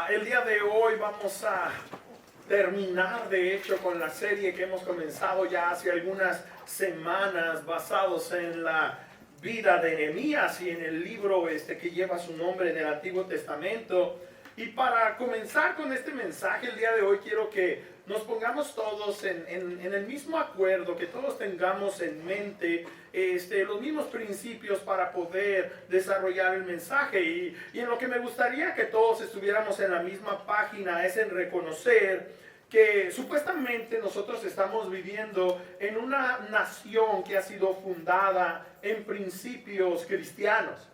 El día de hoy vamos a terminar, de hecho, con la serie que hemos comenzado ya hace algunas semanas, basados en la vida de Nehemías y en el libro que lleva su nombre en el Antiguo Testamento. Y para comenzar con este mensaje el día de hoy, quiero que nos pongamos todos en el mismo acuerdo, que todos tengamos en mente los mismos principios para poder desarrollar el mensaje. Y en lo que me gustaría que todos estuviéramos en la misma página es en reconocer que supuestamente nosotros estamos viviendo en una nación que ha sido fundada en principios cristianos.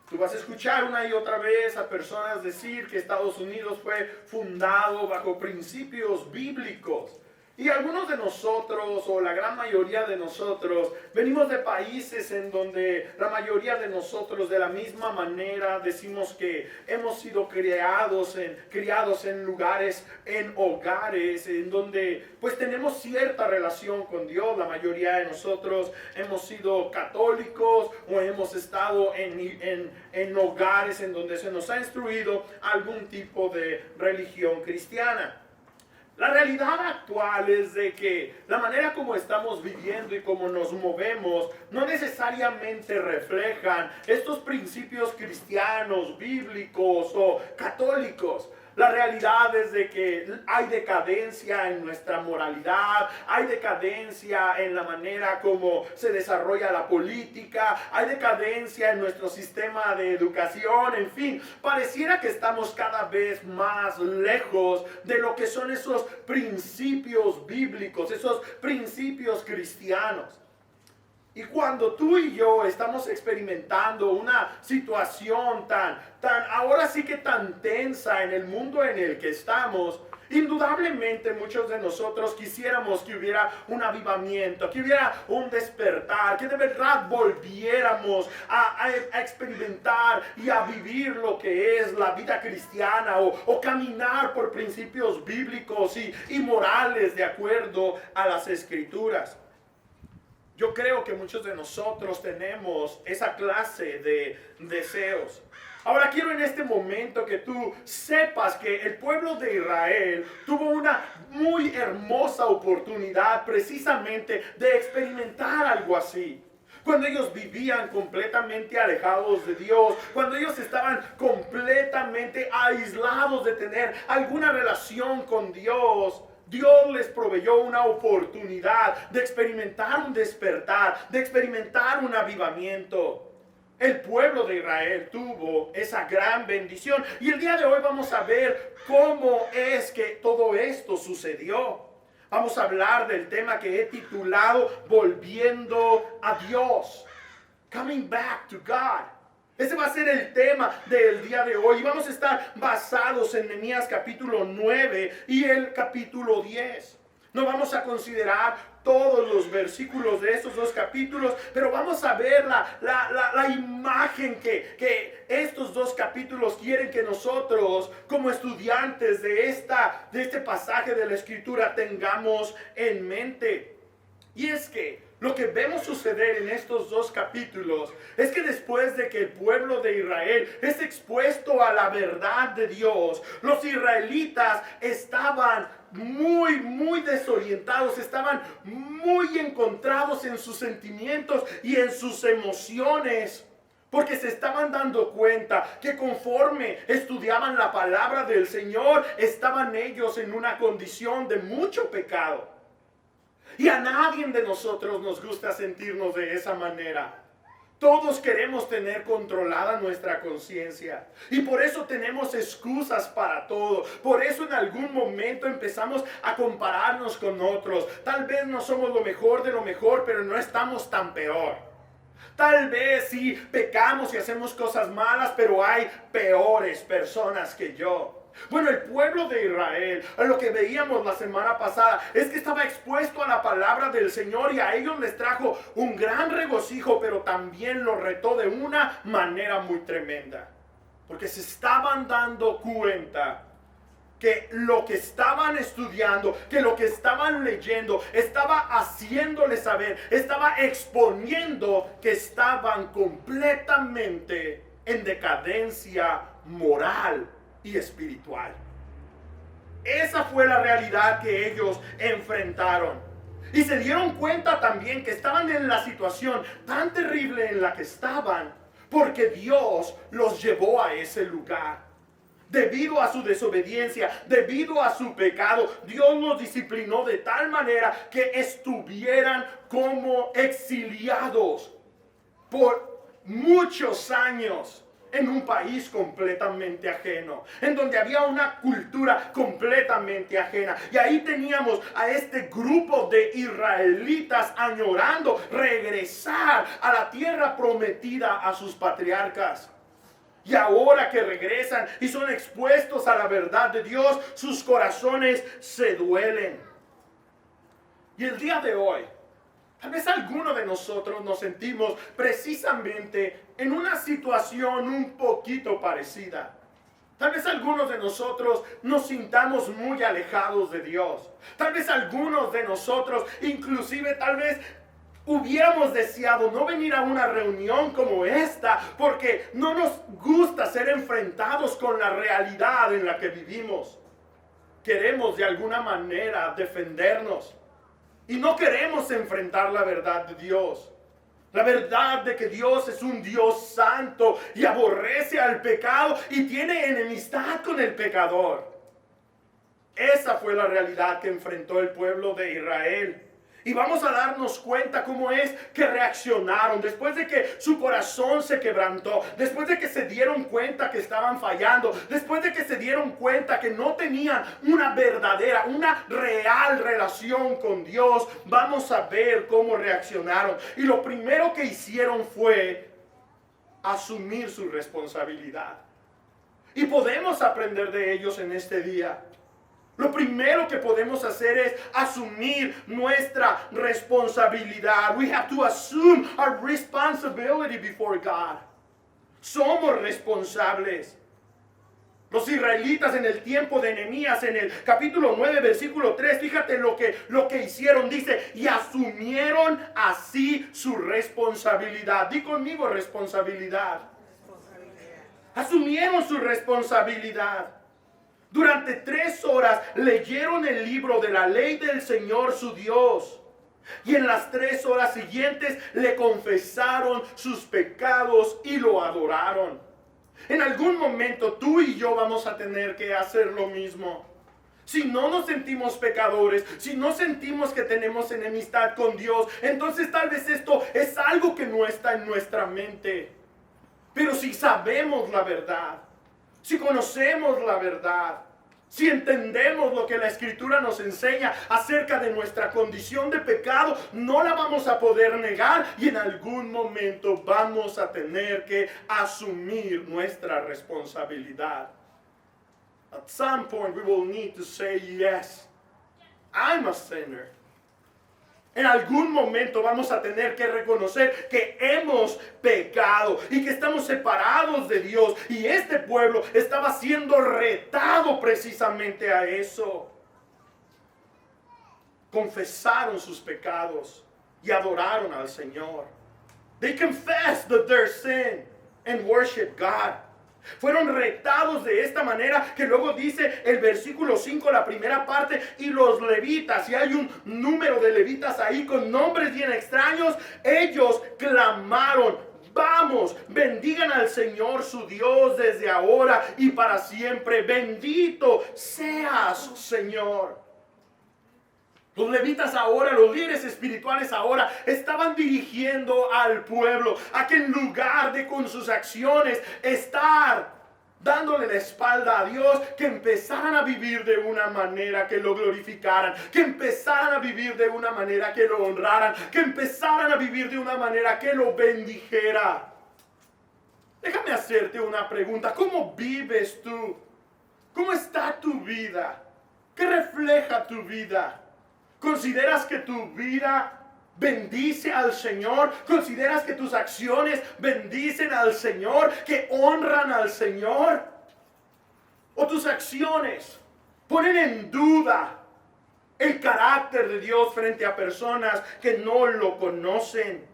Tú vas a escuchar una y otra vez a personas decir que Estados Unidos fue fundado bajo principios bíblicos. Y algunos de nosotros, o la gran mayoría de nosotros, venimos de países en donde la mayoría de nosotros de la misma manera decimos que hemos sido criados en lugares, en hogares, en donde pues tenemos cierta relación con Dios. La mayoría de nosotros hemos sido católicos o hemos estado en hogares en donde se nos ha instruido algún tipo de religión cristiana. La realidad actual es de que la manera como estamos viviendo y como nos movemos no necesariamente reflejan estos principios cristianos, bíblicos o católicos. La realidad es de que hay decadencia en nuestra moralidad, hay decadencia en la manera como se desarrolla la política, hay decadencia en nuestro sistema de educación, en fin, pareciera que estamos cada vez más lejos de lo que son esos principios bíblicos, esos principios cristianos. Y cuando tú y yo estamos experimentando una situación ahora sí que tan tensa en el mundo en el que estamos, indudablemente muchos de nosotros quisiéramos que hubiera un avivamiento, que hubiera un despertar, que de verdad volviéramos a experimentar y a vivir lo que es la vida cristiana o caminar por principios bíblicos y morales de acuerdo a las Escrituras. Yo creo que muchos de nosotros tenemos esa clase de deseos. Ahora quiero en este momento que tú sepas que el pueblo de Israel tuvo una muy hermosa oportunidad precisamente de experimentar algo así. Cuando ellos vivían completamente alejados de Dios, cuando ellos estaban completamente aislados de tener alguna relación con Dios, Dios les proveyó una oportunidad de experimentar un despertar, de experimentar un avivamiento. El pueblo de Israel tuvo esa gran bendición. Y el día de hoy vamos a ver cómo es que todo esto sucedió. Vamos a hablar del tema que he titulado Volviendo a Dios. Coming back to God. Ese va a ser el tema del día de hoy. Y vamos a estar basados en Nehemías capítulo 9 y el capítulo 10. No vamos a considerar todos los versículos de estos dos capítulos, pero vamos a ver la imagen que estos dos capítulos quieren que nosotros, como estudiantes de este pasaje de la Escritura, tengamos en mente. Y es que lo que vemos suceder en estos dos capítulos es que después de que el pueblo de Israel es expuesto a la verdad de Dios, los israelitas estaban muy desorientados, estaban muy encontrados en sus sentimientos y en sus emociones. Porque se estaban dando cuenta que conforme estudiaban la palabra del Señor, estaban ellos en una condición de mucho pecado. Y a nadie de nosotros nos gusta sentirnos de esa manera. Todos queremos tener controlada nuestra conciencia. Y por eso tenemos excusas para todo. Por eso en algún momento empezamos a compararnos con otros. Tal vez no somos lo mejor de lo mejor, pero no estamos tan peor. Tal vez sí pecamos y hacemos cosas malas, pero hay peores personas que yo. Bueno, el pueblo de Israel, lo que veíamos la semana pasada, es que estaba expuesto a la palabra del Señor y a ellos les trajo un gran regocijo, pero también los retó de una manera muy tremenda. Porque se estaban dando cuenta que lo que estaban estudiando, que lo que estaban leyendo, estaba haciéndoles saber, estaba exponiendo que estaban completamente en decadencia moral. y espiritual. Esa fue la realidad que ellos enfrentaron. Y se dieron cuenta también que estaban en la situación tan terrible en la que estaban, porque Dios los llevó a ese lugar. Debido a su desobediencia, debido a su pecado, Dios los disciplinó de tal manera que estuvieran como exiliados por muchos años en un país completamente ajeno, en donde había una cultura completamente ajena. Y ahí teníamos a este grupo de israelitas añorando regresar a la tierra prometida a sus patriarcas. Y ahora que regresan y son expuestos a la verdad de Dios, sus corazones se duelen. Y el día de hoy, tal vez algunos de nosotros nos sentimos precisamente en una situación un poquito parecida. Tal vez algunos de nosotros nos sintamos muy alejados de Dios. Tal vez algunos de nosotros, inclusive tal vez hubiéramos deseado no venir a una reunión como esta porque no nos gusta ser enfrentados con la realidad en la que vivimos. Queremos de alguna manera defendernos y no queremos enfrentar la verdad de Dios. La verdad de que Dios es un Dios santo y aborrece al pecado y tiene enemistad con el pecador. Esa fue la realidad que enfrentó el pueblo de Israel. Y vamos a darnos cuenta cómo es que reaccionaron después de que su corazón se quebrantó, después de que se dieron cuenta que estaban fallando, después de que se dieron cuenta que no tenían una verdadera, una real relación con Dios. Vamos a ver cómo reaccionaron. Y lo primero que hicieron fue asumir su responsabilidad. Y podemos aprender de ellos en este día. Lo primero que podemos hacer es asumir nuestra responsabilidad. We have to assume our responsibility before God. Somos responsables. Los israelitas en el tiempo de Nehemías, en el capítulo 9, versículo 3, fíjate lo que hicieron. Dice, y asumieron así su responsabilidad. Di conmigo responsabilidad. Asumieron su responsabilidad. Durante 3 horas leyeron el libro de la ley del Señor su Dios. Y en las 3 horas siguientes le confesaron sus pecados y lo adoraron. En algún momento tú y yo vamos a tener que hacer lo mismo. Si no nos sentimos pecadores, si no sentimos que tenemos enemistad con Dios, entonces tal vez esto es algo que no está en nuestra mente. Pero si sabemos la verdad, si conocemos la verdad, si entendemos lo que la Escritura nos enseña acerca de nuestra condición de pecado, no la vamos a poder negar y en algún momento vamos a tener que asumir nuestra responsabilidad. At some point we will need to say, yes, I'm a sinner. En algún momento vamos a tener que reconocer que hemos pecado y que estamos separados de Dios. Y este pueblo estaba siendo retado precisamente a eso. Confesaron sus pecados y adoraron al Señor. They confessed their sin and worshiped God. Fueron retados de esta manera que luego dice el versículo 5, la primera parte, y los levitas, y hay un número de levitas ahí con nombres bien extraños, ellos clamaron, vamos, bendigan al Señor su Dios desde ahora y para siempre, bendito seas, Señor. Los levitas ahora, los líderes espirituales ahora, estaban dirigiendo al pueblo a que en lugar de con sus acciones estar dándole la espalda a Dios, que empezaran a vivir de una manera que lo glorificaran, que empezaran a vivir de una manera que lo honraran, que empezaran a vivir de una manera que lo bendijera. Déjame hacerte una pregunta. ¿Cómo vives tú? ¿Cómo está tu vida? ¿Qué refleja tu vida? ¿Consideras que tu vida bendice al Señor? ¿Consideras que tus acciones bendicen al Señor? ¿Que honran al Señor? ¿O tus acciones ponen en duda el carácter de Dios frente a personas que no lo conocen?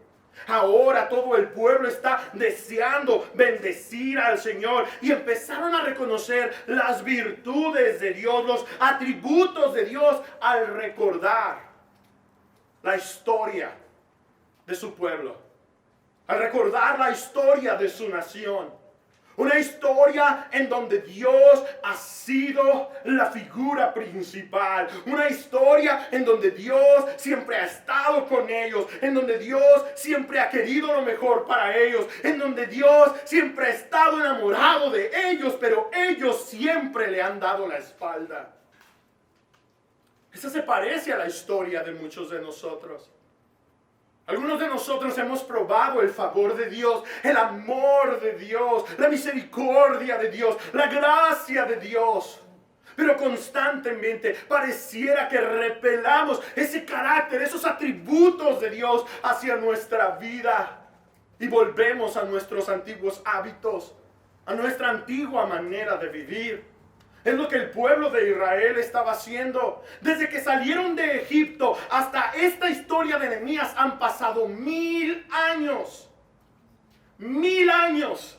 Ahora todo el pueblo está deseando bendecir al Señor y empezaron a reconocer las virtudes de Dios, los atributos de Dios al recordar la historia de su pueblo, al recordar la historia de su nación. Una historia en donde Dios ha sido la figura principal. Una historia en donde Dios siempre ha estado con ellos. En donde Dios siempre ha querido lo mejor para ellos. En donde Dios siempre ha estado enamorado de ellos, pero ellos siempre le han dado la espalda. Esa se parece a la historia de muchos de nosotros. Algunos de nosotros hemos probado el favor de Dios, el amor de Dios, la misericordia de Dios, la gracia de Dios. Pero constantemente pareciera que repelamos ese carácter, esos atributos de Dios hacia nuestra vida. Y volvemos a nuestros antiguos hábitos, a nuestra antigua manera de vivir. Es lo que el pueblo de Israel estaba haciendo. Desde que salieron de Egipto hasta esta historia de Nehemías han pasado 1000 años. 1000 años.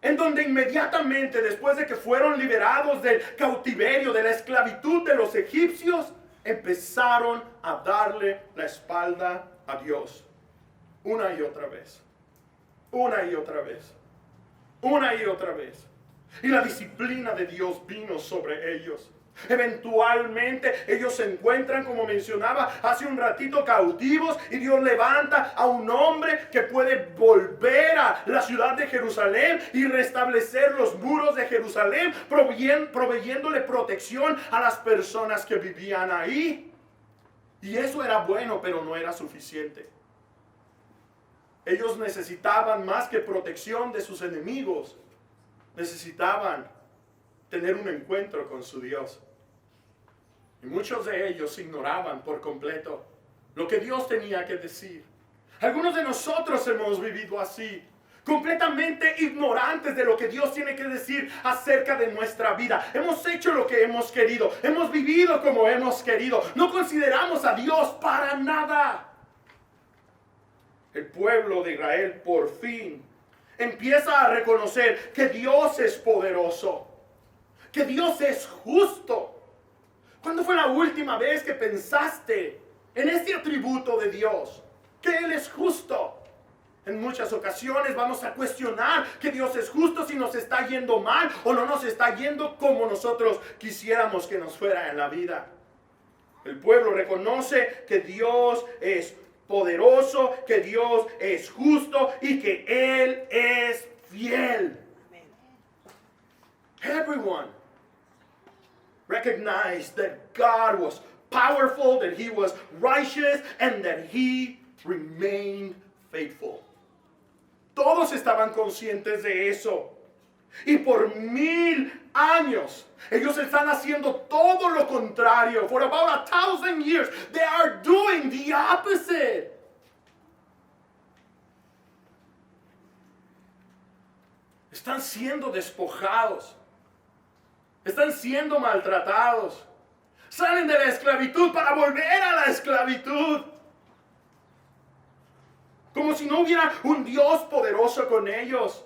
En donde inmediatamente después de que fueron liberados del cautiverio, de la esclavitud de los egipcios, empezaron a darle la espalda a Dios. Una y otra vez. Una y otra vez. Una y otra vez. Y la disciplina de Dios vino sobre ellos. Eventualmente ellos se encuentran, como mencionaba hace un ratito, cautivos, y Dios levanta a un hombre que puede volver a la ciudad de Jerusalén y restablecer los muros de Jerusalén, proveyéndole protección a las personas que vivían ahí. Y eso era bueno, pero no era suficiente. Ellos necesitaban más que protección de sus enemigos. Necesitaban tener un encuentro con su Dios. Y muchos de ellos ignoraban por completo lo que Dios tenía que decir. Algunos de nosotros hemos vivido así, completamente ignorantes de lo que Dios tiene que decir acerca de nuestra vida. Hemos hecho lo que hemos querido, hemos vivido como hemos querido. No consideramos a Dios para nada. El pueblo de Israel por fin empieza a reconocer que Dios es poderoso, que Dios es justo. ¿Cuándo fue la última vez que pensaste en este atributo de Dios? Que Él es justo. En muchas ocasiones vamos a cuestionar que Dios es justo si nos está yendo mal o no nos está yendo como nosotros quisiéramos que nos fuera en la vida. El pueblo reconoce que Dios es poderoso, que Dios es justo y que Él es fiel. Everyone recognized that God was powerful, that He was righteous, and that He remained faithful. Todos estaban conscientes de eso. Y por 1000 años, ellos están haciendo todo lo contrario. For about 1,000 years, they are doing the opposite. Están siendo despojados. Están siendo maltratados. Salen de la esclavitud para volver a la esclavitud. Como si no hubiera un Dios poderoso con ellos.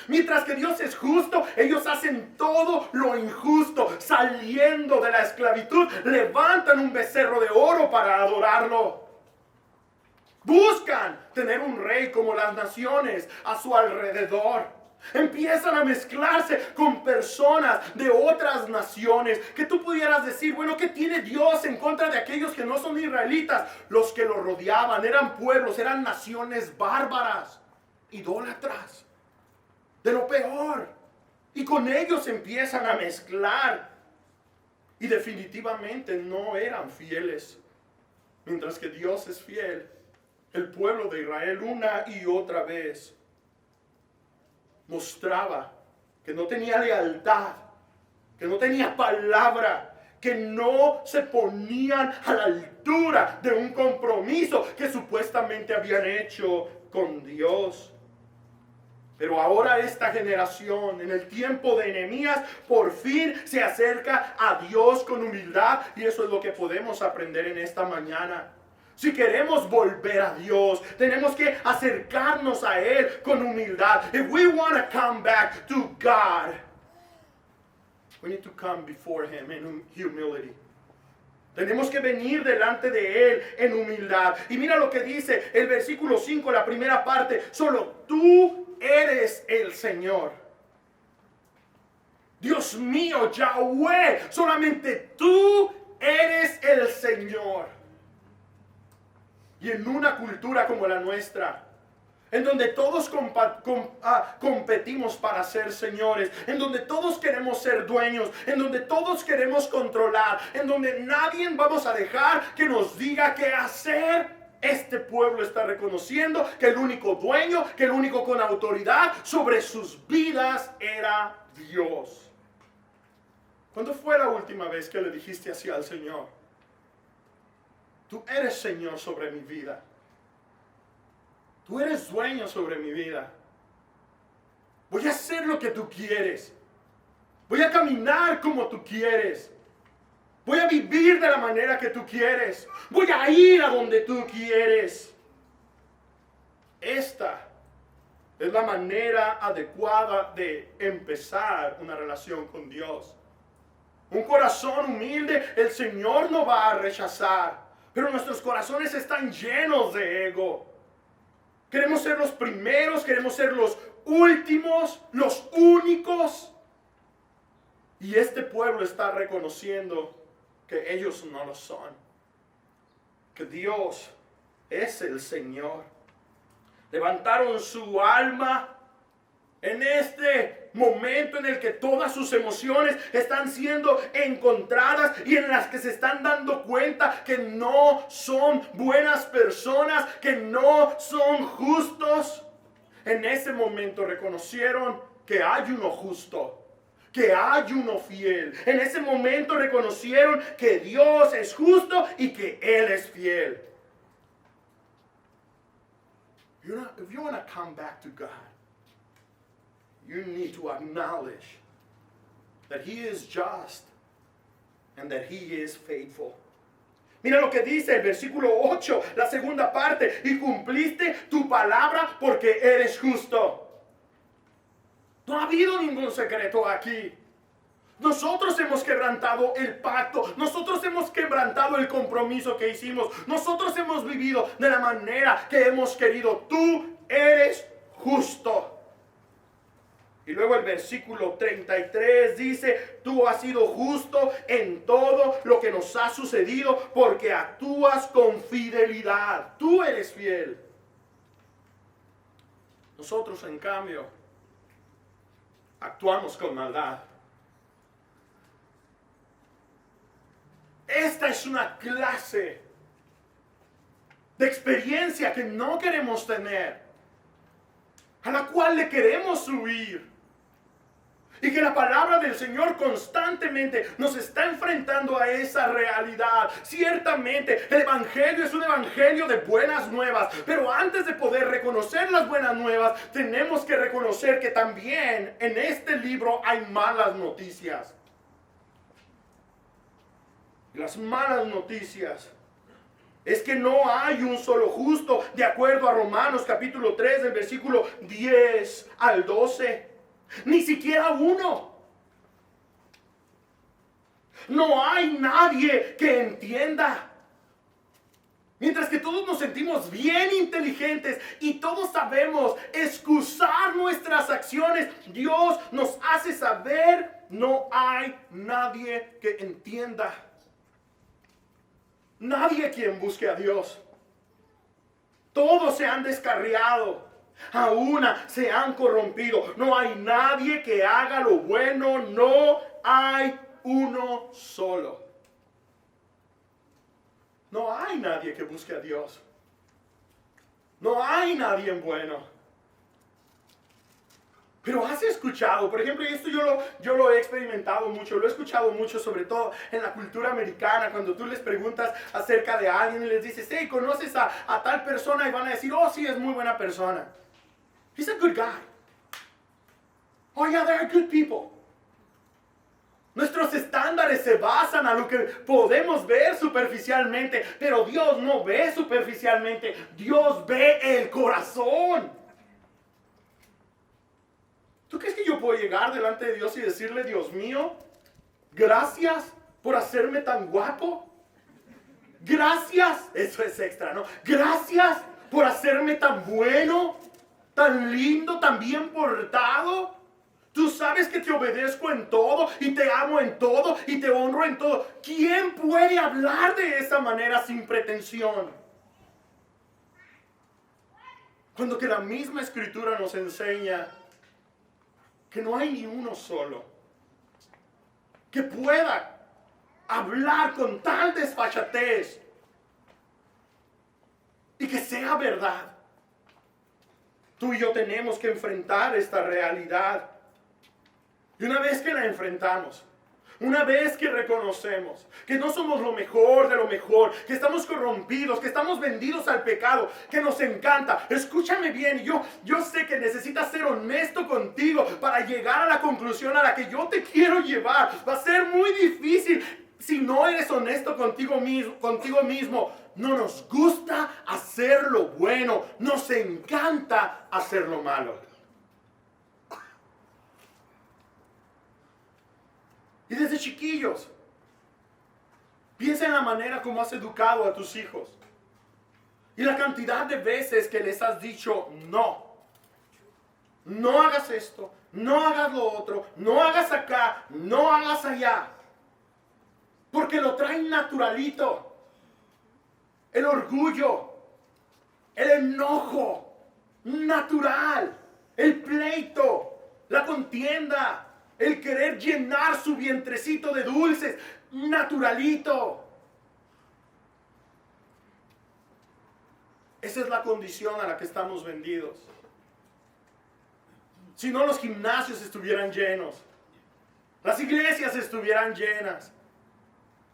Mientras que Dios es justo, ellos hacen todo lo injusto. Saliendo de la esclavitud, levantan un becerro de oro para adorarlo. Buscan tener un rey como las naciones a su alrededor. Empiezan a mezclarse con personas de otras naciones. Que tú pudieras decir, bueno, ¿qué tiene Dios en contra de aquellos que no son israelitas? Los que lo rodeaban eran pueblos, eran naciones bárbaras, idólatras, de lo peor. Y con ellos empiezan a mezclar. Y definitivamente no eran fieles. Mientras que Dios es fiel, el pueblo de Israel una y otra vez mostraba que no tenía lealtad, que no tenía palabra, que no se ponían a la altura de un compromiso que supuestamente habían hecho con Dios. Pero ahora esta generación, en el tiempo de Nehemías, por fin se acerca a Dios con humildad, y eso es lo que podemos aprender en esta mañana. Si queremos volver a Dios, tenemos que acercarnos a Él con humildad. If we want to come back to God, we need to come before Him in humility. Tenemos que venir delante de Él en humildad. Y mira lo que dice el versículo 5, la primera parte. Solo tú eres el Señor. Dios mío, Yahweh, solamente tú eres el Señor. Y en una cultura como la nuestra, en donde todos competimos para ser señores, en donde todos queremos ser dueños, en donde todos queremos controlar, en donde nadie vamos a dejar que nos diga qué hacer, este pueblo está reconociendo que el único dueño, que el único con autoridad sobre sus vidas era Dios. ¿Cuándo fue la última vez que le dijiste así al Señor? Tú eres Señor sobre mi vida. Tú eres dueño sobre mi vida. Voy a hacer lo que tú quieres. Voy a caminar como tú quieres. Voy a vivir de la manera que tú quieres. Voy a ir a donde tú quieres. Esta es la manera adecuada de empezar una relación con Dios. Un corazón humilde, el Señor no va a rechazar. Pero nuestros corazones están llenos de ego. Queremos ser los primeros, queremos ser los últimos, los únicos. Y este pueblo está reconociendo que ellos no lo son. Que Dios es el Señor. Levantaron su alma en este momento en el que todas sus emociones están siendo encontradas y en las que se están dando cuenta que no son buenas personas, que no son justos. En ese momento reconocieron que hay uno justo, que hay uno fiel. En ese momento reconocieron que Dios es justo y que Él es fiel. If you want to come back to God, you need to acknowledge that He is just and that He is faithful. Mira lo que dice el versículo 8, la segunda parte. Y cumpliste tu palabra porque eres justo. No ha habido ningún secreto aquí. Nosotros hemos quebrantado el pacto. Nosotros hemos quebrantado el compromiso que hicimos. Nosotros hemos vivido de la manera que hemos querido. Tú eres justo. Y luego el versículo 33 dice, tú has sido justo en todo lo que nos ha sucedido porque actúas con fidelidad. Tú eres fiel. Nosotros, en cambio, actuamos con maldad. Esta es una clase de experiencia que no queremos tener, a la cual le queremos huir. Y que la palabra del Señor constantemente nos está enfrentando a esa realidad. Ciertamente, el Evangelio es un Evangelio de buenas nuevas. Pero antes de poder reconocer las buenas nuevas, tenemos que reconocer que también en este libro hay malas noticias. Y las malas noticias es que no hay un solo justo, de acuerdo a Romanos capítulo 3, del versículo 10 al 12. Ni siquiera uno. No hay nadie que entienda. Mientras que todos nos sentimos bien inteligentes y todos sabemos excusar nuestras acciones, Dios nos hace saber, no hay nadie que entienda. Nadie quien busque a Dios. Todos se han descarriado. A una se han corrompido. No hay nadie que haga lo bueno. No hay uno solo. No hay nadie que busque a Dios. No hay nadie bueno. Pero has escuchado, por ejemplo, y esto yo lo he experimentado mucho, lo he escuchado mucho, sobre todo en la cultura americana, cuando tú les preguntas acerca de alguien y les dices, hey, ¿conoces a tal persona? Y van a decir, oh, sí, es muy buena persona. He's a good guy. Oh, yeah, they're good people. Nuestros estándares se basan a lo que podemos ver superficialmente, pero Dios no ve superficialmente, Dios ve el corazón. ¿Tú crees que yo puedo llegar delante de Dios y decirle, Dios mío, gracias por hacerme tan guapo? Gracias, eso es extra, ¿no? Gracias por hacerme tan bueno, tan lindo, tan bien portado. Tú sabes que te obedezco en todo y te amo en todo y te honro en todo. ¿Quién puede hablar de esa manera sin pretensión? Cuando que la misma Escritura nos enseña que no hay ni uno solo que pueda hablar con tal desfachatez y que sea verdad. Tú y yo tenemos que enfrentar esta realidad. Y una vez que la enfrentamos, una vez que reconocemos que no somos lo mejor de lo mejor, que estamos corrompidos, que estamos vendidos al pecado, que nos encanta, escúchame bien, yo sé que necesitas ser honesto contigo para llegar a la conclusión a la que yo te quiero llevar. Va a ser muy difícil si no eres honesto contigo mismo. No nos gusta hacer lo bueno, nos encanta hacer lo malo. Y desde chiquillos, piensa en la manera como has educado a tus hijos. Y la cantidad de veces que les has dicho no. No hagas esto, no hagas lo otro, no hagas acá, no hagas allá. Porque lo traen naturalito. El orgullo, el enojo, natural, el pleito, la contienda. El querer llenar su vientrecito de dulces, naturalito. Esa es la condición a la que estamos vendidos. Si no, los gimnasios estuvieran llenos. Las iglesias estuvieran llenas.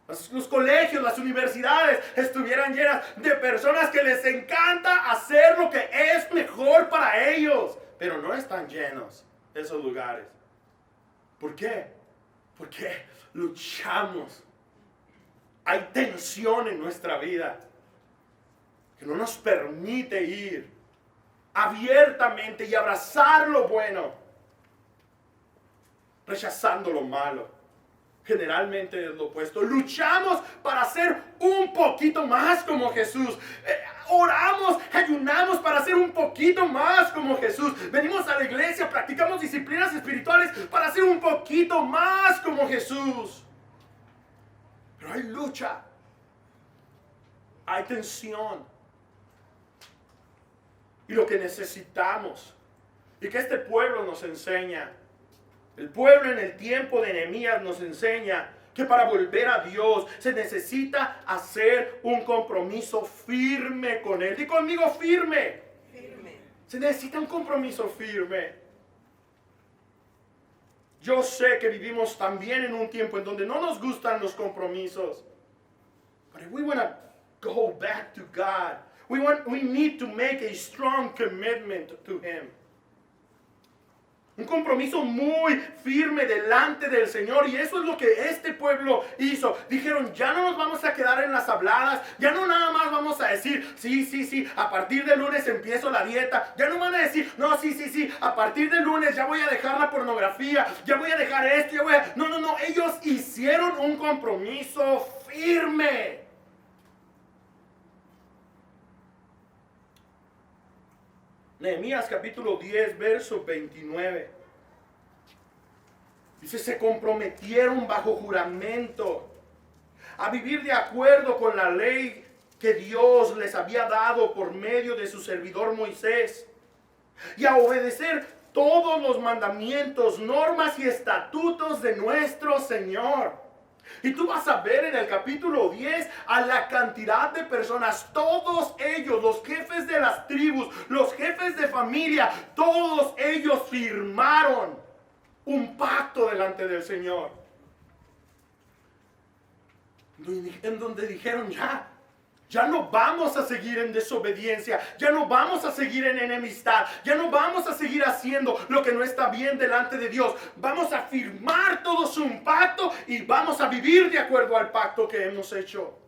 Los colegios, las universidades estuvieran llenas de personas que les encanta hacer lo que es mejor para ellos. Pero no están llenos esos lugares. ¿Por qué? Porque luchamos. Hay tensión en nuestra vida que no nos permite ir abiertamente y abrazar lo bueno, rechazando lo malo. Generalmente es lo opuesto. Luchamos para ser un poquito más como Jesús. Oramos, ayunamos para ser un poquito más como Jesús. Venimos a la iglesia, practicamos disciplinas espirituales para ser un poquito más como Jesús. Pero hay lucha, hay tensión. Y lo que necesitamos, y que este pueblo nos enseña, el pueblo en el tiempo de Nehemías nos enseña que para volver a Dios se necesita hacer un compromiso firme con Él. Di conmigo, firme. Firme. Se necesita un compromiso firme. Yo sé que vivimos también en un tiempo en donde no nos gustan los compromisos. But if we want to go back to God, we need to make a strong commitment to Him. Un compromiso muy firme delante del Señor. Y eso es lo que este pueblo hizo. Dijeron, ya no nos vamos a quedar en las habladas. Ya no nada más vamos a decir, sí, a partir del lunes empiezo la dieta. Ya no van a decir, no, sí, a partir del lunes ya voy a dejar la pornografía. Ya voy a dejar esto, No, ellos hicieron un compromiso firme. Nehemías capítulo 10, verso 29. Dice, se comprometieron bajo juramento a vivir de acuerdo con la ley que Dios les había dado por medio de su servidor Moisés y a obedecer todos los mandamientos, normas y estatutos de nuestro Señor. Y tú vas a ver en el capítulo 10 a la cantidad de personas, todos ellos, los jefes de las tribus, los jefes de familia, todos ellos firmaron un pacto delante del Señor. En donde dijeron, ya, Ya no vamos a seguir en desobediencia, ya no vamos a seguir en enemistad, ya no vamos a seguir haciendo lo que no está bien delante de Dios. Vamos a firmar todos un pacto y vamos a vivir de acuerdo al pacto que hemos hecho.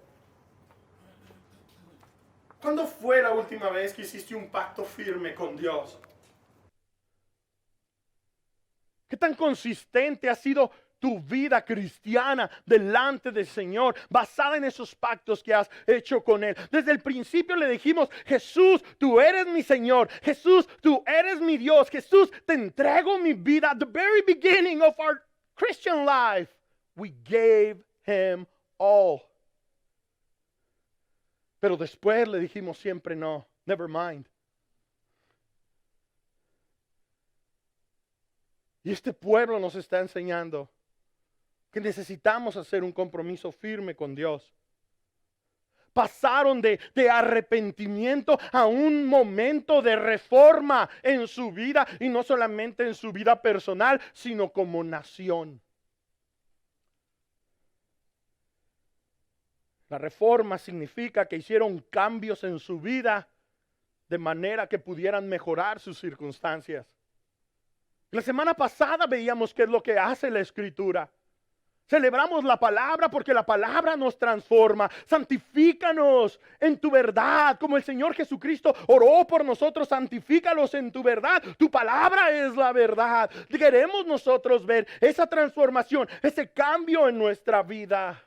¿Cuándo fue la última vez que hiciste un pacto firme con Dios? ¿Qué tan consistente ha sido tu vida cristiana delante del Señor, basada en esos pactos que has hecho con Él? Desde el principio le dijimos: Jesús, tú eres mi Señor. Jesús, tú eres mi Dios. Jesús, te entrego mi vida. At the very beginning of our Christian life, we gave Him all. Pero después le dijimos siempre no, never mind. Y este pueblo nos está enseñando que necesitamos hacer un compromiso firme con Dios. Pasaron de arrepentimiento a un momento de reforma en su vida, y no solamente en su vida personal, sino como nación. La reforma significa que hicieron cambios en su vida de manera que pudieran mejorar sus circunstancias. La semana pasada veíamos qué es lo que hace la Escritura. Celebramos la palabra porque la palabra nos transforma. Santifícanos en tu verdad, como el Señor Jesucristo oró por nosotros. Santifícalos en tu verdad. Tu palabra es la verdad. Queremos nosotros ver esa transformación, ese cambio en nuestra vida.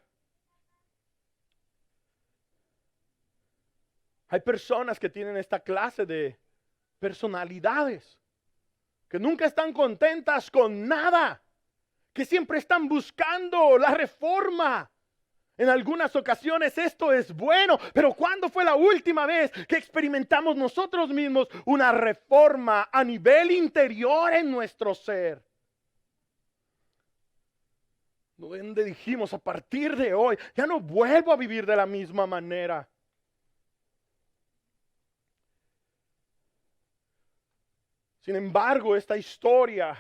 Hay personas que tienen esta clase de personalidades, que nunca están contentas con nada, que siempre están buscando la reforma. En algunas ocasiones esto es bueno, pero ¿cuándo fue la última vez que experimentamos nosotros mismos una reforma a nivel interior en nuestro ser? Donde dijimos: a partir de hoy ya no vuelvo a vivir de la misma manera. Sin embargo, esta historia,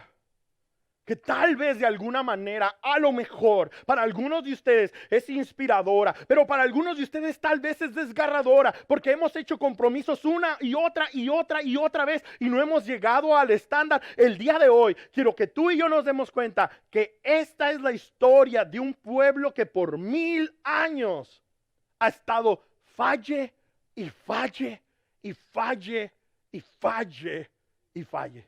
que tal vez de alguna manera, a lo mejor, para algunos de ustedes es inspiradora, pero para algunos de ustedes tal vez es desgarradora, porque hemos hecho compromisos una y otra y otra y otra vez y no hemos llegado al estándar. El día de hoy quiero que tú y yo nos demos cuenta que esta es la historia de un pueblo que por 1000 años ha estado falle y falle y falle y falle y falle.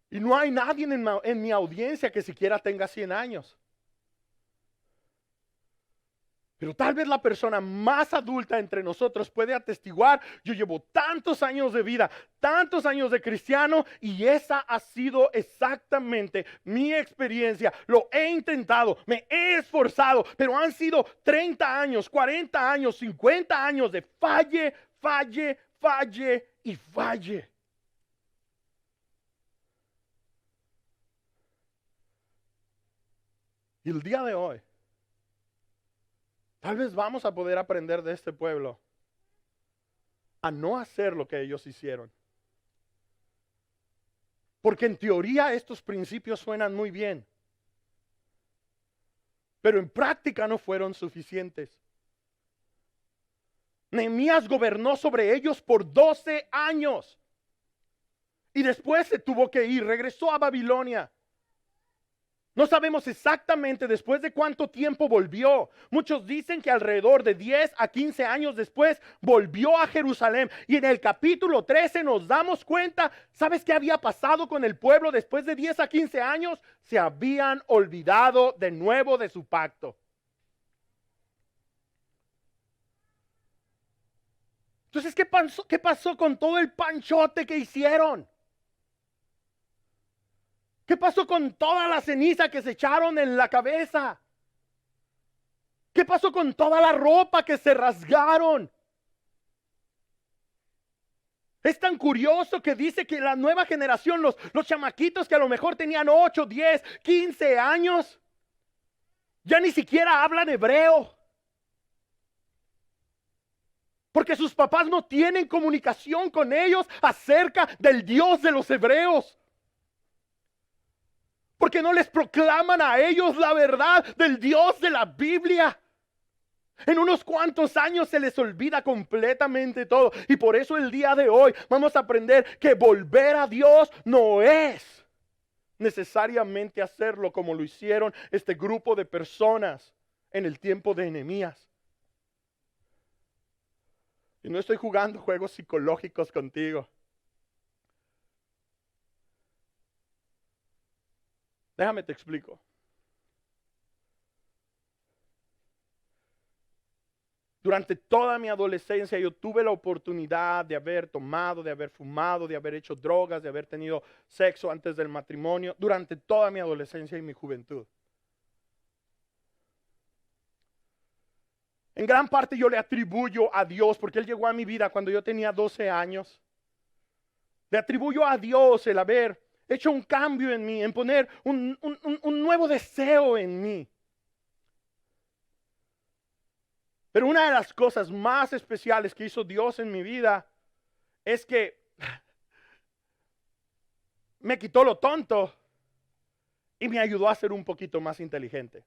Y no hay nadie en mi audiencia que siquiera tenga 100 años. Pero tal vez la persona más adulta entre nosotros puede atestiguar: yo llevo tantos años de vida, tantos años de cristiano, y esa ha sido exactamente mi experiencia. Lo he intentado, me he esforzado, pero han sido 30 años, 40 años, 50 años de falle, falle, falle y falle. Y el día de hoy, tal vez vamos a poder aprender de este pueblo a no hacer lo que ellos hicieron. Porque en teoría estos principios suenan muy bien, pero en práctica no fueron suficientes. Nehemías gobernó sobre ellos por 12 años y después se tuvo que ir, regresó a Babilonia. No sabemos exactamente después de cuánto tiempo volvió. Muchos dicen que alrededor de 10 a 15 años después volvió a Jerusalén. Y en el capítulo 13 nos damos cuenta, ¿sabes qué había pasado con el pueblo después de 10 a 15 años? Se habían olvidado de nuevo de su pacto. Entonces, ¿qué pasó con todo el panchote que hicieron? ¿Qué pasó con toda la ceniza que se echaron en la cabeza? ¿Qué pasó con toda la ropa que se rasgaron? Es tan curioso que dice que la nueva generación, los chamaquitos que a lo mejor tenían 8, 10, 15 años, ya ni siquiera hablan hebreo. Porque sus papás no tienen comunicación con ellos acerca del Dios de los hebreos. Porque Porque no les proclaman a ellos la verdad del Dios de la Biblia. En unos cuantos años se les olvida completamente todo. Y por eso el día de hoy vamos a aprender que volver a Dios no es necesariamente hacerlo como lo hicieron este grupo de personas en el tiempo de Nehemías. Y no estoy jugando juegos psicológicos contigo. Déjame te explico. Durante toda mi adolescencia yo tuve la oportunidad de haber tomado, de haber fumado, de haber hecho drogas, de haber tenido sexo antes del matrimonio. Durante toda mi adolescencia y mi juventud. En gran parte yo le atribuyo a Dios, porque Él llegó a mi vida cuando yo tenía 12 años. Le atribuyo a Dios el haber hecho un cambio en mí, en poner un nuevo deseo en mí. Pero una de las cosas más especiales que hizo Dios en mi vida es que me quitó lo tonto y me ayudó a ser un poquito más inteligente.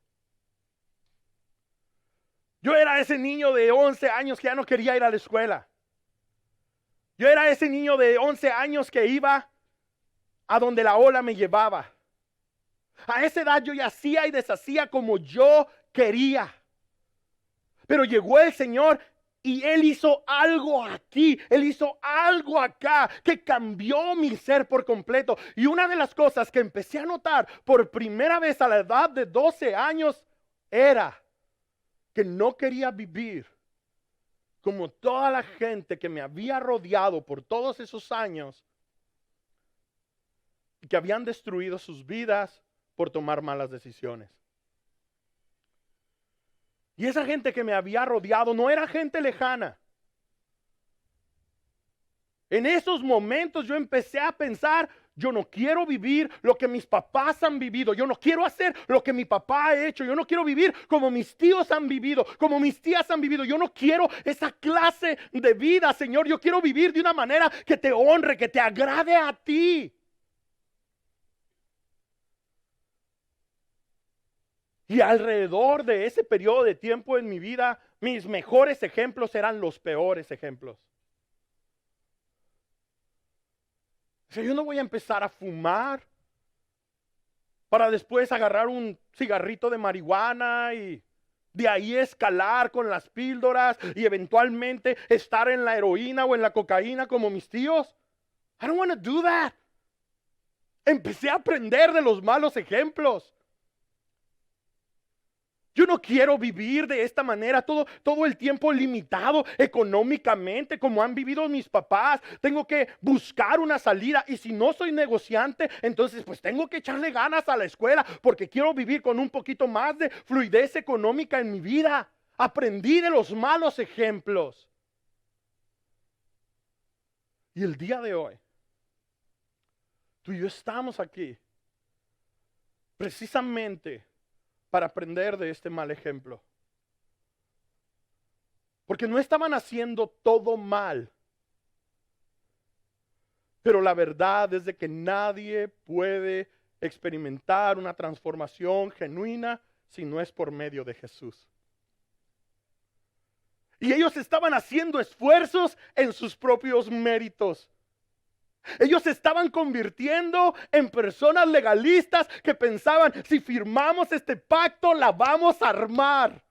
Yo era ese niño de 11 años que ya no quería ir a la escuela. Yo era ese niño de 11 años que iba a donde la ola me llevaba. A esa edad yo ya hacía y deshacía como yo quería. Pero llegó el Señor y Él hizo algo aquí, Él hizo algo acá que cambió mi ser por completo. Y una de las cosas que empecé a notar por primera vez a la edad de 12 años era que no quería vivir como toda la gente que me había rodeado por todos esos años y que habían destruido sus vidas por tomar malas decisiones. Y esa gente que me había rodeado no era gente lejana. En esos momentos yo empecé a pensar, yo no quiero vivir lo que mis papás han vivido. Yo no quiero hacer lo que mi papá ha hecho. Yo no quiero vivir como mis tíos han vivido, como mis tías han vivido. Yo no quiero esa clase de vida, Señor. Yo quiero vivir de una manera que te honre, que te agrade a ti. Y alrededor de ese periodo de tiempo en mi vida, mis mejores ejemplos eran los peores ejemplos. O sea, yo no voy a empezar a fumar para después agarrar un cigarrito de marihuana y de ahí escalar con las píldoras y eventualmente estar en la heroína o en la cocaína como mis tíos. I don't want to do that. Empecé a aprender de los malos ejemplos. Yo no quiero vivir de esta manera todo el tiempo limitado económicamente como han vivido mis papás. Tengo que buscar una salida y si no soy negociante, entonces pues tengo que echarle ganas a la escuela porque quiero vivir con un poquito más de fluidez económica en mi vida. Aprendí de los malos ejemplos. Y el día de hoy, tú y yo estamos aquí precisamente para aprender de este mal ejemplo. Porque no estaban haciendo todo mal. Pero la verdad es de que nadie puede experimentar una transformación genuina si no es por medio de Jesús. Y ellos estaban haciendo esfuerzos en sus propios méritos. Ellos se estaban convirtiendo en personas legalistas que pensaban, si firmamos este pacto, la vamos a armar.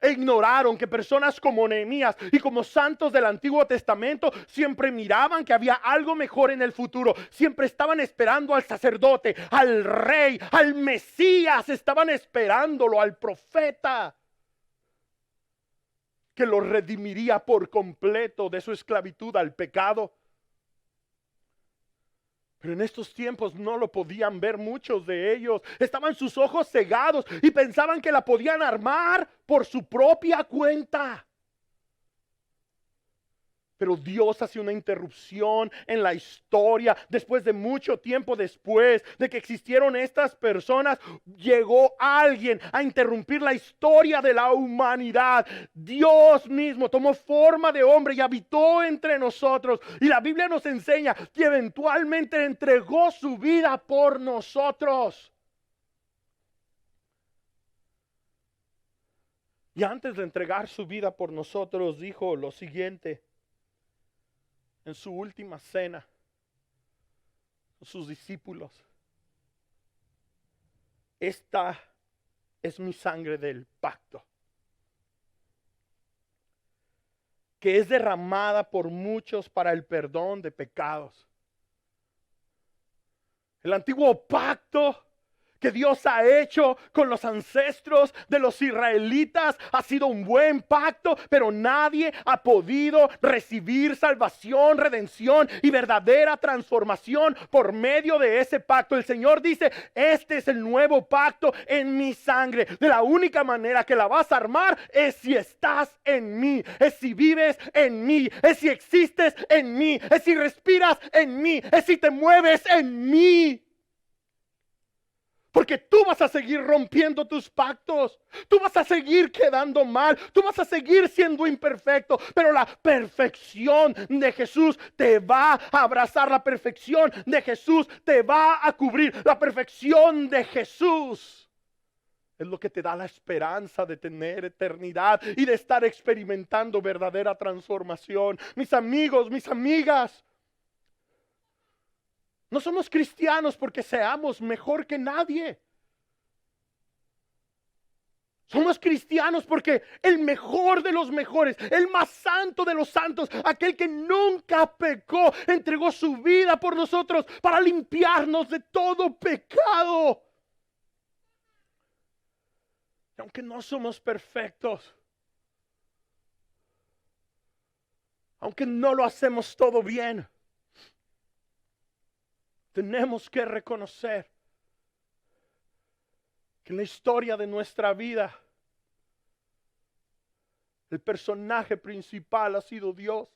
E ignoraron que personas como Nehemías y como santos del Antiguo Testamento siempre miraban que había algo mejor en el futuro. Siempre estaban esperando al sacerdote, al rey, al Mesías. Estaban esperándolo, al profeta, que los redimiría por completo de su esclavitud al pecado. Pero en estos tiempos no lo podían ver muchos de ellos. Estaban sus ojos cegados y pensaban que la podían armar por su propia cuenta. Pero Dios hace una interrupción en la historia. Después de mucho tiempo después de que existieron estas personas, llegó alguien a interrumpir la historia de la humanidad. Dios mismo tomó forma de hombre y habitó entre nosotros. Y la Biblia nos enseña que eventualmente entregó su vida por nosotros. Y antes de entregar su vida por nosotros, dijo lo siguiente en su última cena con sus discípulos: esta es mi sangre del pacto, que es derramada por muchos para el perdón de pecados. El antiguo pacto que Dios ha hecho con los ancestros de los israelitas ha sido un buen pacto, pero nadie ha podido recibir salvación, redención y verdadera transformación por medio de ese pacto. El Señor dice: este es el nuevo pacto en mi sangre. De la única manera que la vas a armar es si estás en mí, es si vives en mí, es si existes en mí, es si respiras en mí, es si te mueves en mí. Porque tú vas a seguir rompiendo tus pactos, tú vas a seguir quedando mal, tú vas a seguir siendo imperfecto, pero la perfección de Jesús te va a abrazar, la perfección de Jesús te va a cubrir, la perfección de Jesús es lo que te da la esperanza de tener eternidad y de estar experimentando verdadera transformación. Mis amigos, mis amigas, no somos cristianos porque seamos mejor que nadie. Somos cristianos porque el mejor de los mejores, el más santo de los santos, aquel que nunca pecó, entregó su vida por nosotros para limpiarnos de todo pecado. Y aunque no somos perfectos, aunque no lo hacemos todo bien, tenemos que reconocer que en la historia de nuestra vida el personaje principal ha sido Dios.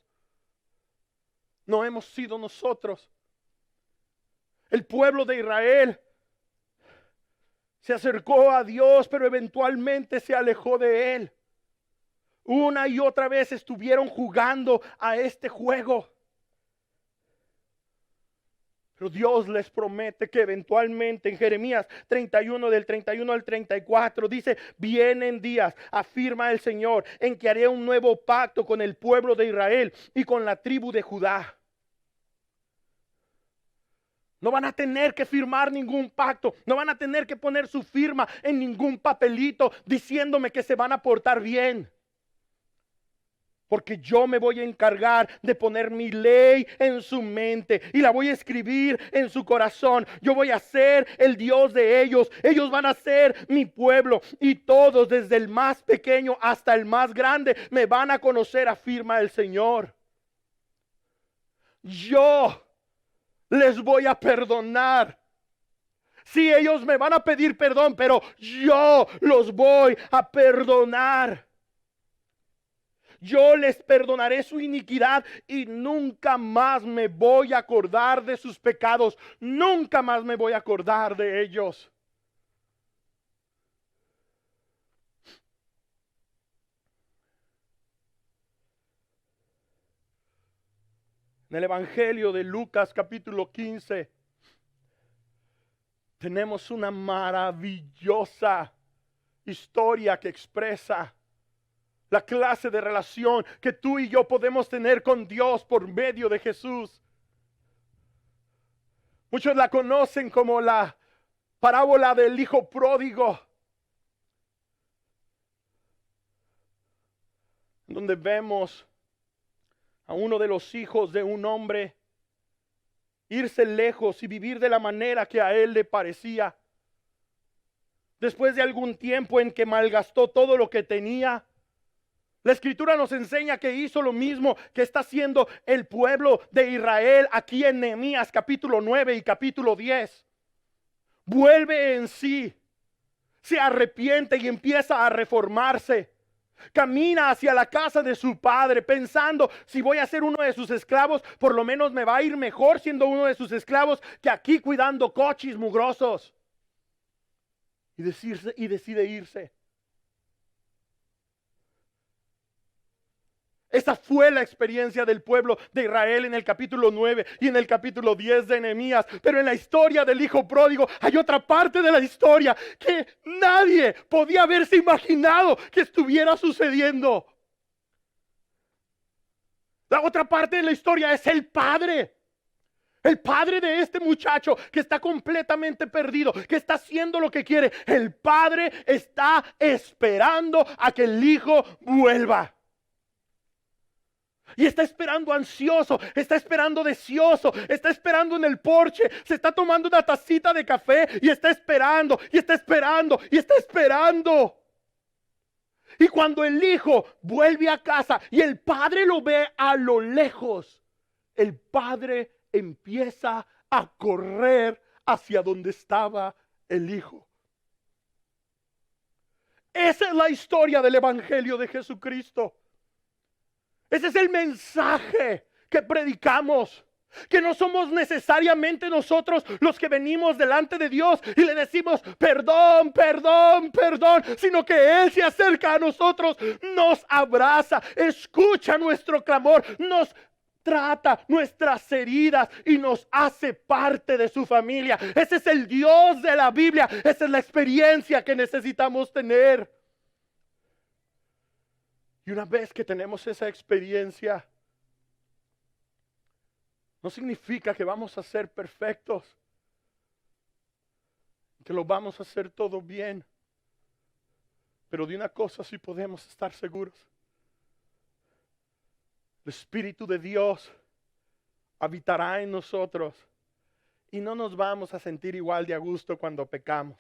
No hemos sido nosotros. El pueblo de Israel se acercó a Dios, pero eventualmente se alejó de Él. Una y otra vez estuvieron jugando a este juego. Pero Dios les promete que eventualmente, en Jeremías 31 del 31 al 34 dice: vienen días, afirma el Señor, en que haré un nuevo pacto con el pueblo de Israel y con la tribu de Judá. No van a tener que firmar ningún pacto, no van a tener que poner su firma en ningún papelito diciéndome que se van a portar bien. Porque yo me voy a encargar de poner mi ley en su mente y la voy a escribir en su corazón. Yo voy a ser el Dios de ellos. Ellos van a ser mi pueblo. Y todos, desde el más pequeño hasta el más grande, me van a conocer, afirma el Señor. Yo les voy a perdonar. Sí, ellos me van a pedir perdón, pero yo los voy a perdonar. Yo les perdonaré su iniquidad y nunca más me voy a acordar de sus pecados. Nunca más me voy a acordar de ellos. En el Evangelio de Lucas capítulo 15 tenemos una maravillosa historia que expresa la clase de relación que tú y yo podemos tener con Dios por medio de Jesús. Muchos la conocen como la parábola del hijo pródigo, donde vemos a uno de los hijos de un hombre irse lejos y vivir de la manera que a él le parecía. Después de algún tiempo en que malgastó todo lo que tenía, la Escritura nos enseña que hizo lo mismo que está haciendo el pueblo de Israel aquí en Nehemías capítulo 9 y capítulo 10. Vuelve en sí, se arrepiente y empieza a reformarse. Camina hacia la casa de su padre pensando, si voy a ser uno de sus esclavos, por lo menos me va a ir mejor siendo uno de sus esclavos que aquí cuidando cochis mugrosos. Y decide irse. Esa fue la experiencia del pueblo de Israel en el capítulo 9 y en el capítulo 10 de Nehemías. Pero en la historia del hijo pródigo hay otra parte de la historia que nadie podía haberse imaginado que estuviera sucediendo. La otra parte de la historia es el padre. El padre de este muchacho que está completamente perdido, que está haciendo lo que quiere. El padre está esperando a que el hijo vuelva. Y está esperando ansioso, está esperando deseoso, está esperando en el porche, se está tomando una tacita de café y está esperando, y está esperando, y está esperando. Y cuando el hijo vuelve a casa y el padre lo ve a lo lejos, el padre empieza a correr hacia donde estaba el hijo. Esa es la historia del Evangelio de Jesucristo. Ese es el mensaje que predicamos. Que no somos necesariamente nosotros los que venimos delante de Dios y le decimos perdón, perdón, perdón, sino que Él se acerca a nosotros, nos abraza, escucha nuestro clamor, nos trata nuestras heridas y nos hace parte de su familia. Ese es el Dios de la Biblia, esa es la experiencia que necesitamos tener. Y una vez que tenemos esa experiencia, no significa que vamos a ser perfectos, que lo vamos a hacer todo bien. Pero de una cosa sí podemos estar seguros. El Espíritu de Dios habitará en nosotros y no nos vamos a sentir igual de a gusto cuando pecamos.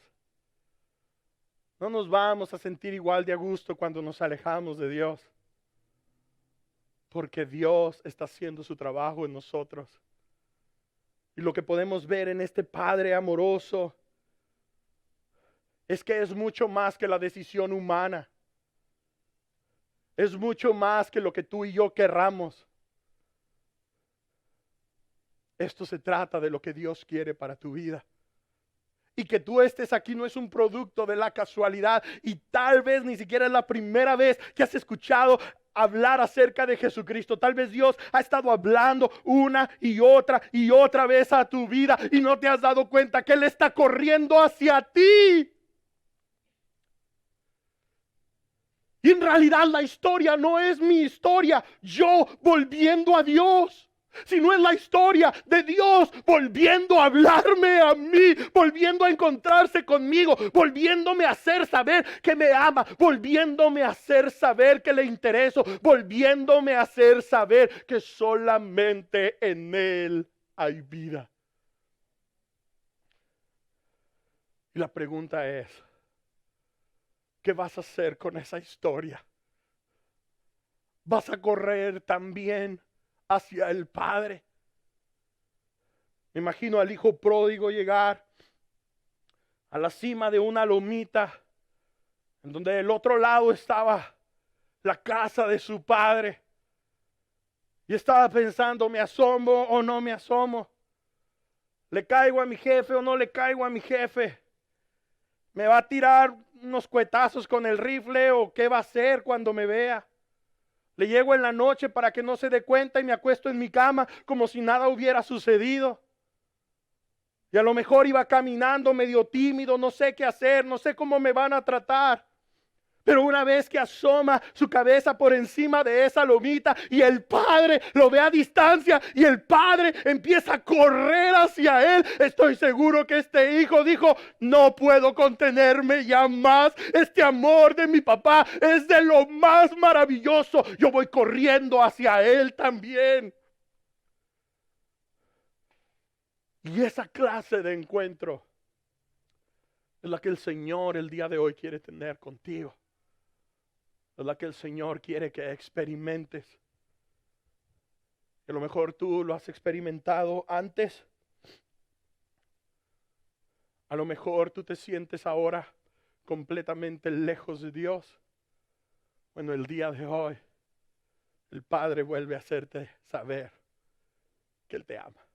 No nos vamos a sentir igual de a gusto cuando nos alejamos de Dios. Porque Dios está haciendo su trabajo en nosotros. Y lo que podemos ver en este Padre amoroso es que es mucho más que la decisión humana. Es mucho más que lo que tú y yo querramos. Esto se trata de lo que Dios quiere para tu vida. Y que tú estés aquí no es un producto de la casualidad. Y tal vez ni siquiera es la primera vez que has escuchado hablar acerca de Jesucristo. Tal vez Dios ha estado hablando una y otra vez a tu vida. Y no te has dado cuenta que Él está corriendo hacia ti. Y en realidad la historia no es mi historia, yo volviendo a Dios. Sino es la historia de Dios volviendo a hablarme a mí, volviendo a encontrarse conmigo, volviéndome a hacer saber que me ama, volviéndome a hacer saber que le intereso, volviéndome a hacer saber que solamente en Él hay vida. Y la pregunta es, ¿qué vas a hacer con esa historia? ¿Vas a correr también hacia el Padre? Me imagino al hijo pródigo llegar a la cima de una lomita, en donde del otro lado estaba la casa de su padre. Y estaba pensando, ¿me asomo o no me asomo? ¿Le caigo a mi jefe o no le caigo a mi jefe? ¿Me va a tirar unos cuetazos con el rifle o qué va a hacer cuando me vea? Le llego en la noche para que no se dé cuenta y me acuesto en mi cama como si nada hubiera sucedido. Y a lo mejor iba caminando medio tímido, no sé qué hacer, no sé cómo me van a tratar. Pero una vez que asoma su cabeza por encima de esa lomita y el padre lo ve a distancia y el padre empieza a correr hacia él, estoy seguro que este hijo dijo, no puedo contenerme ya más. Este amor de mi papá es de lo más maravilloso. Yo voy corriendo hacia él también. Y esa clase de encuentro es la que el Señor el día de hoy quiere tener contigo. Es la que el Señor quiere que experimentes. A lo mejor tú lo has experimentado antes. A lo mejor tú te sientes ahora completamente lejos de Dios. Bueno, el día de hoy, el Padre vuelve a hacerte saber que Él te ama.